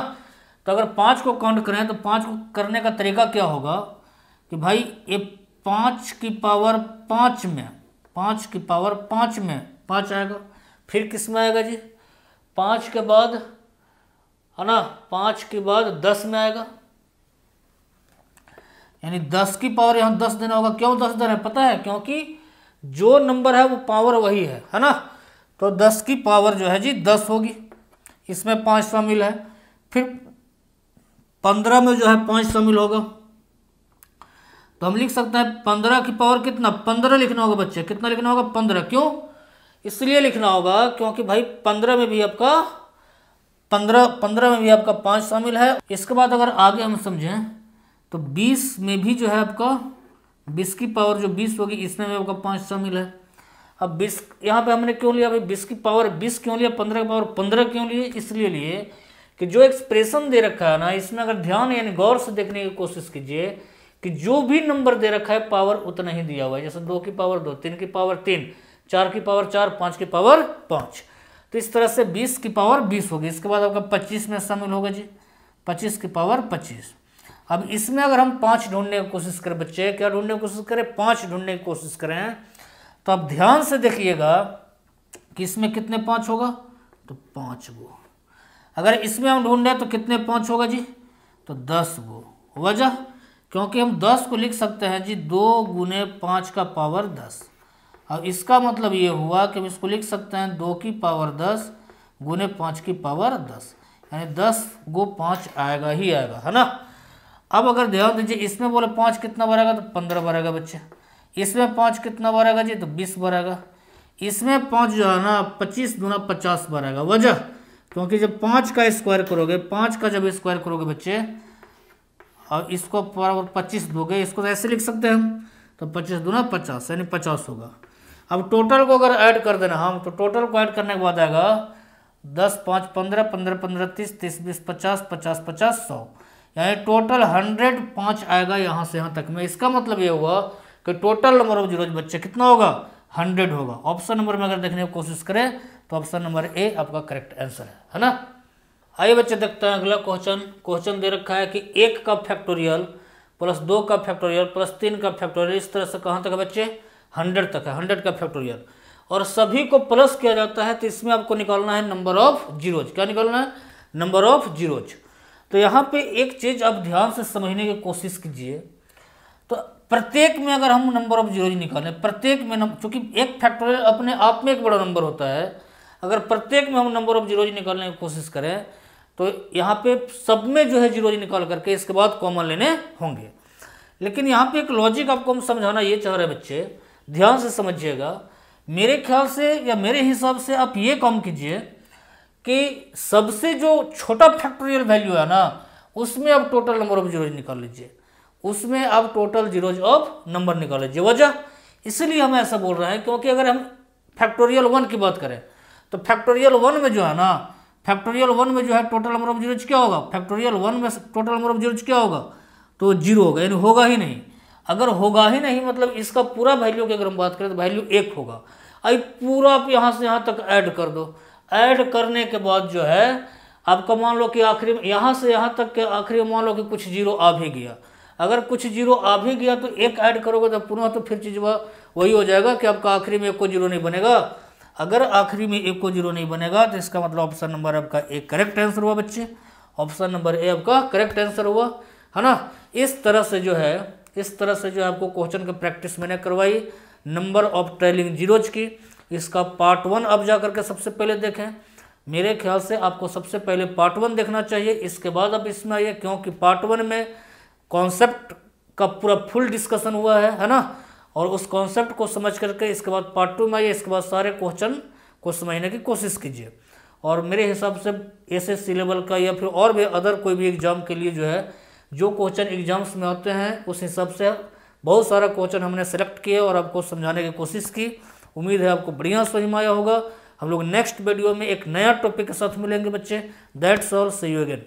तो अगर 5 को काउंट करें तो 5 को करने का तरीका क्या होगा कि भाई ये 5 की पावर 5 में, 5 की पावर 5 में 5 आएगा। फिर किस में आएगा जी? 5 के बाद है ना, 5 के बाद 10 में आएगा, यानी 10 की पावर यहाँ 10 देना होगा। क्यों 10 देना है पता है? क्योंकि जो नंबर है वो पावर वही है ना। तो 10 की पावर जो है जी 10 होगी, इसमें 5 शामिल है। फिर 15 में जो है 5 शामिल होगा, तो हम लिख सकते हैं 15 की पावर कितना, 15 लिखना होगा बच्चे। कितना लिखना होगा? 15। क्यों इसलिए लिखना होगा? क्योंकि भाई 15 में भी आपका 15 में भी आपका 5 शामिल है। इसके बाद अगर आगे हम समझें तो 20 में भी जो है आपका 20 की पावर जो 20 होगी, इसमें भी आपका 5 शामिल है। अब 20 यहाँ पे हमने क्यों लिया भाई? 20 की पावर 20 क्यों लिया? 15 की पावर 15 क्यों लिए? इसलिए लिए कि जो एक्सप्रेशन दे रखा है ना, इसमें अगर ध्यान यानी गौर से देखने की कोशिश कीजिए कि जो भी नंबर दे रखा है पावर उतना ही दिया हुआ है। जैसे 2 की पावर 2, 3 की पावर 3, 4 की पावर 4, 5 की पावर 5। तो इस तरह से 20 की पावर 20 होगी। इसके बाद आपका 25 में शामिल होगा जी, 25 की पावर 25। अब इसमें अगर हम 5 ढूंढने की कोशिश करें बच्चे, क्या ढूंढने की कोशिश करें? 5 ढूंढने की कोशिश करें, तो आप ध्यान से देखिएगा कि इसमें कितने 5 होगा, तो 5 गो। अगर इसमें हम ढूंढे तो कितने 5 होगा जी, तो 10 गो। वजह क्योंकि हम 10 को लिख सकते हैं जी 2 गुने 5 का पावर 10। अब इसका मतलब ये हुआ कि हम इसको लिख सकते हैं 2 की पावर 10 गुने 5 की पावर 10, यानी 10 गो 5 आएगा ही आएगा, है ना। अब अगर ध्यान दीजिए, इसमें बोले 5 कितना बढ़ेगा, तो 15 बढ़ेगा बच्चे। इसमें 5 कितना बढ़ेगा जी, तो 20 बढ़ेगा। इसमें 5 जो है ना 25 दूना 50 बढ़ेगा। वजह क्योंकि जब 5 का स्क्वायर करोगे, 5 का जब स्क्वायर करोगे बच्चे और इसको बराबर 25 दोगे, इसको तो ऐसे लिख सकते हैं हम, तो 25 दूना 50 यानी 50 होगा। अब टोटल को अगर ऐड कर देना हम, तो टोटल को ऐड करने के बाद आएगा 10 5 15, 15 15 30, 30 20 50, 50 50 100, यानी टोटल 105 आएगा यहाँ से यहाँ तक में। इसका मतलब ये हुआ कि टोटल नंबर ऑफ जीरोज बच्चे कितना होगा, 100 होगा। ऑप्शन नंबर में अगर देखने की कोशिश करें तो ऑप्शन नंबर ए आपका करेक्ट आंसर है ना। आइए बच्चे देखते हैं अगला क्वेश्चन दे रखा है कि 1 का फैक्टोरियल प्लस 2 का फैक्टोरियल प्लस 3 का फैक्टोरियल, इस तरह से कहाँ तक है बच्चे, 100 तक है, 100 का फैक्टोरियल, और सभी को प्लस किया जाता है। तो इसमें आपको निकालना है नंबर ऑफ जीरोज। क्या निकालना है? Number of zeros. तो यहाँ पे एक चीज आप ध्यान से समझने की कोशिश कीजिए, तो प्रत्येक में अगर हम नंबर ऑफ जीरोज निकालें, प्रत्येक में चूंकि एक फैक्टोरियल अपने आप में एक बड़ा नंबर होता है, अगर प्रत्येक में हम नंबर ऑफ जीरोज निकालने की कोशिश करें तो यहाँ पे सब में जो है जीरोज निकाल करके इसके बाद कॉमन लेने होंगे। लेकिन यहाँ पे एक लॉजिक आपको हम समझाना ये चाह रहे हैं बच्चे, ध्यान से समझिएगा। मेरे ख्याल से या मेरे हिसाब से आप ये काम कीजिए कि सबसे जो छोटा फैक्टोरियल वैल्यू है ना, उसमें आप टोटल नंबर ऑफ जीरोज निकाल लीजिए, उसमें आप टोटल जीरोज ऑफ नंबर निकाल लीजिए। वजह इसलिए हम ऐसा बोल रहे हैं क्योंकि अगर हम फैक्टोरियल 1 की बात करें तो फैक्टोरियल 1 में जो है ना, फैक्टोरियल 1 में जो है टोटल नंबर ऑफ जीरोज क्या होगा, फैक्टोरियल 1 में टोटल नंबर ऑफ जीरोज क्या होगा, तो 0 होगा, यानी होगा ही नहीं। अगर होगा ही नहीं मतलब इसका पूरा वैल्यू की अगर हम बात करें तो वैल्यू 1 होगा। अब पूरा आप यहाँ से यहाँ तक ऐड कर दो, ऐड करने के बाद जो है आपका मान लो कि आखिरी में यहाँ से यहाँ तक के आखिरी में मान लो कि कुछ जीरो आ भी गया। अगर कुछ जीरो आ भी गया तो एक ऐड करोगे तो पुनः तो फिर चीज वही हो जाएगा कि आपका आखिरी में एक को जीरो नहीं बनेगा। अगर आखिरी में एक को जीरो नहीं बनेगा तो इसका मतलब ऑप्शन नंबर आपका एक करेक्ट आंसर हुआ बच्चे, ऑप्शन नंबर ए आपका करेक्ट आंसर हुआ, है ना। इस तरह से जो है आपको क्वेश्चन की प्रैक्टिस मैंने करवाई नंबर ऑफ ट्रेलिंग जीरोज की। इसका पार्ट 1 अब जा करके सबसे पहले देखें। मेरे ख्याल से आपको सबसे पहले पार्ट 1 देखना चाहिए, इसके बाद अब इसमें आइए, क्योंकि पार्ट 1 में कॉन्सेप्ट का पूरा फुल डिस्कशन हुआ है ना। और उस कॉन्सेप्ट को समझ करके इसके बाद पार्ट 2 में आइए, इसके बाद सारे क्वेश्चन को समझने की कोशिश कीजिए। और मेरे हिसाब से एसएससी लेवल का या फिर और भी अदर कोई भी एग्जाम के लिए जो है जो क्वेश्चन एग्जाम्स में आते हैं उस हिसाब से बहुत सारा क्वेश्चन हमने सेलेक्ट किए और आपको समझाने की कोशिश की। उम्मीद है आपको बढ़िया समझ में आया होगा। हम लोग नेक्स्ट वीडियो में एक नया टॉपिक के साथ मिलेंगे बच्चे। That's all, see you again.